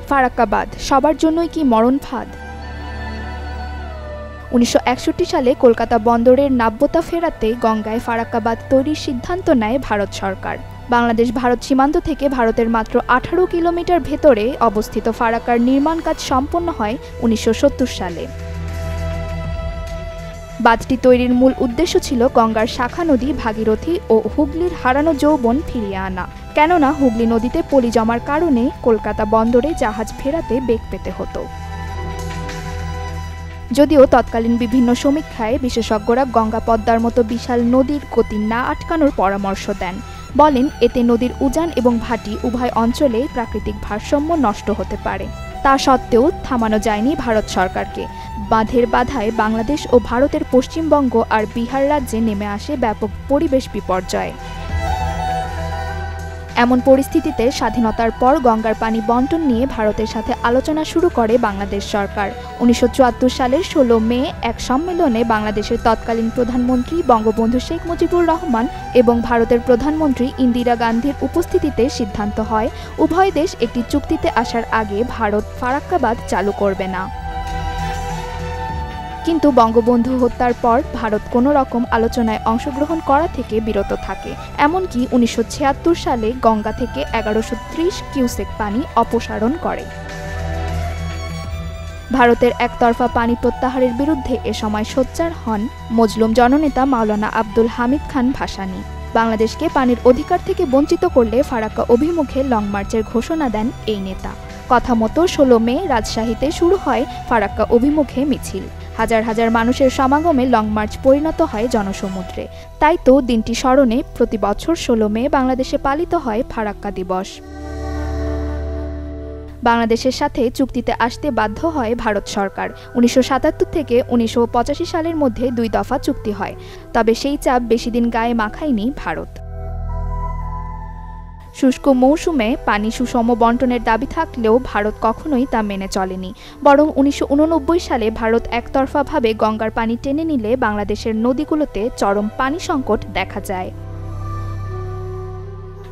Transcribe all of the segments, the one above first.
ফারাক্কা বাঁধ সবার জন্যই কি মরণ ফাঁদ? ১৯৬১ সালে কলকাতা বন্দরের নাব্যতা ফেরাতে গঙ্গায় ফারাক্কা বাঁধ তৈরির সিদ্ধান্ত নেয় ভারত সরকার। বাংলাদেশ ভারত সীমান্ত থেকে ভারতের মাত্র ১৮ কিলোমিটার ভেতরে অবস্থিত ফারাক্কার নির্মাণ কাজ সম্পন্ন হয় ১৯৭০ সালে। বাঁধটি তৈরির মূল উদ্দেশ্য ছিল গঙ্গার শাখা নদী ভাগীরথী ও হুগলির হারানো যৌবন ফিরিয়ে আনা, কেননা হুগলি নদীতে পলি জমার কারণে কলকাতা বন্দরে জাহাজ ফেরাতে বেগ পেতে হতো। যদিও তৎকালীন বিভিন্ন সমীক্ষায় বিশেষজ্ঞরা গঙ্গা পদ্মার মতো বিশাল নদীর গতি না আটকানোর পরামর্শ দেন, বলেন এতে নদীর উজান এবং ভাটি উভয় অঞ্চলে প্রাকৃতিক ভারসাম্য নষ্ট হতে পারে। তা সত্ত্বেও থামানো যায়নি ভারত সরকারকে। বাঁধের বাধায় বাংলাদেশ ও ভারতের পশ্চিমবঙ্গ আর বিহার রাজ্যে নেমে আসে ব্যাপক পরিবেশ বিপর্যয়। এমন পরিস্থিতিতে স্বাধীনতার পর গঙ্গার পানি বণ্টন নিয়ে ভারতের সাথে আলোচনা শুরু করে বাংলাদেশ সরকার। ১৯৭৪ সালের ১৬ মে এক সম্মেলনে বাংলাদেশের তৎকালীন প্রধানমন্ত্রী বঙ্গবন্ধু শেখ মুজিবুর রহমান এবং ভারতের প্রধানমন্ত্রী ইন্দিরা গান্ধীর উপস্থিতিতে সিদ্ধান্ত হয় উভয় দেশ একটি চুক্তিতে আসার আগে ভারত ফারাক্কা বাঁধ চালু করবে না। কিন্তু বঙ্গবন্ধু হত্যার পর ভারত কোনো রকম আলোচনায় অংশগ্রহণ করা থেকে বিরত থাকে। এমনকি ১৯৭৬ সালে গঙ্গা থেকে ১১৩০ কিউসেক পানি অপসারণ করে। ভারতের একতরফা পানি প্রত্যাহারের বিরুদ্ধে এ সময় সোচ্চার হন মজলুম জননেতা মাওলানা আব্দুল হামিদ খান ভাসানী। বাংলাদেশকে পানির অধিকার থেকে বঞ্চিত করলে ফারাক্কা অভিমুখে লং মার্চের ঘোষণা দেন এই নেতা। কথা মতো ১৬ মে রাজশাহীতে শুরু হয় ফারাক্কা অভিমুখে মিছিল। হাজার হাজার মানুষের সমাগমে লং মার্চ পরিণত হয় জনসমুদ্রে। তাই তো দিনটি স্মরণে প্রতি বছর ১৬ মে বাংলাদেশে পালিত হয় ফারাক্কা দিবস। বাংলাদেশের সাথে চুক্তিতে আসতে বাধ্য হয় ভারত সরকার। ১৯৭৭ থেকে ১৯৮৫ সালের মধ্যে ২ দফা চুক্তি হয়, তবে সেই চাপ বেশিদিন গায়ে মাখায়নি ভারত। শুষ্ক মৌসুমে পানি সুষম বণ্টনের দাবি থাকলেও ভারত কখনোই তা মেনে চলেনি। বরং ১৯৮৯ সালে ভারত একতরফাভাবে গঙ্গার পানি টেনে নিলে বাংলাদেশের নদীগুলোতে চরম পানি সংকট দেখা যায়।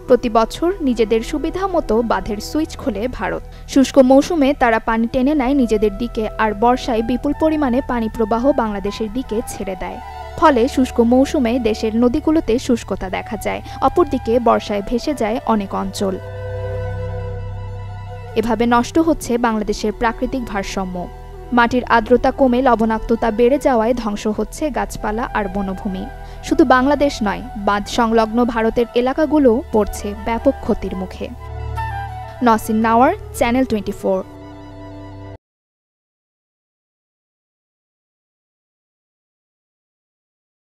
প্রতি বছর নিজেদের সুবিধা মতো বাঁধের সুইচ খোলে ভারত। শুষ্ক মৌসুমে তারা পানি টেনে নেয় নিজেদের দিকে, আর বর্ষায় বিপুল পরিমাণে পানি প্রবাহ বাংলাদেশের দিকে ছেড়ে দেয়। ফলে শুষ্ক মৌসুমে দেশের নদীগুলোতে শুষ্কতা দেখা যায়, অপরদিকে বর্ষায় ভেসে যায় অনেক অঞ্চল। এভাবে নষ্ট হচ্ছে বাংলাদেশের প্রাকৃতিক ভারসাম্য। মাটির আর্দ্রতা কমে লবণাক্ততা বেড়ে যাওয়ায় ধ্বংস হচ্ছে গাছপালা আর বনভূমি। শুধু বাংলাদেশ নয়, বাঁধ সংলগ্ন ভারতের এলাকাগুলোও পড়ছে ব্যাপক ক্ষতির মুখে। নসিন নাওয়ার, চ্যানেল 24।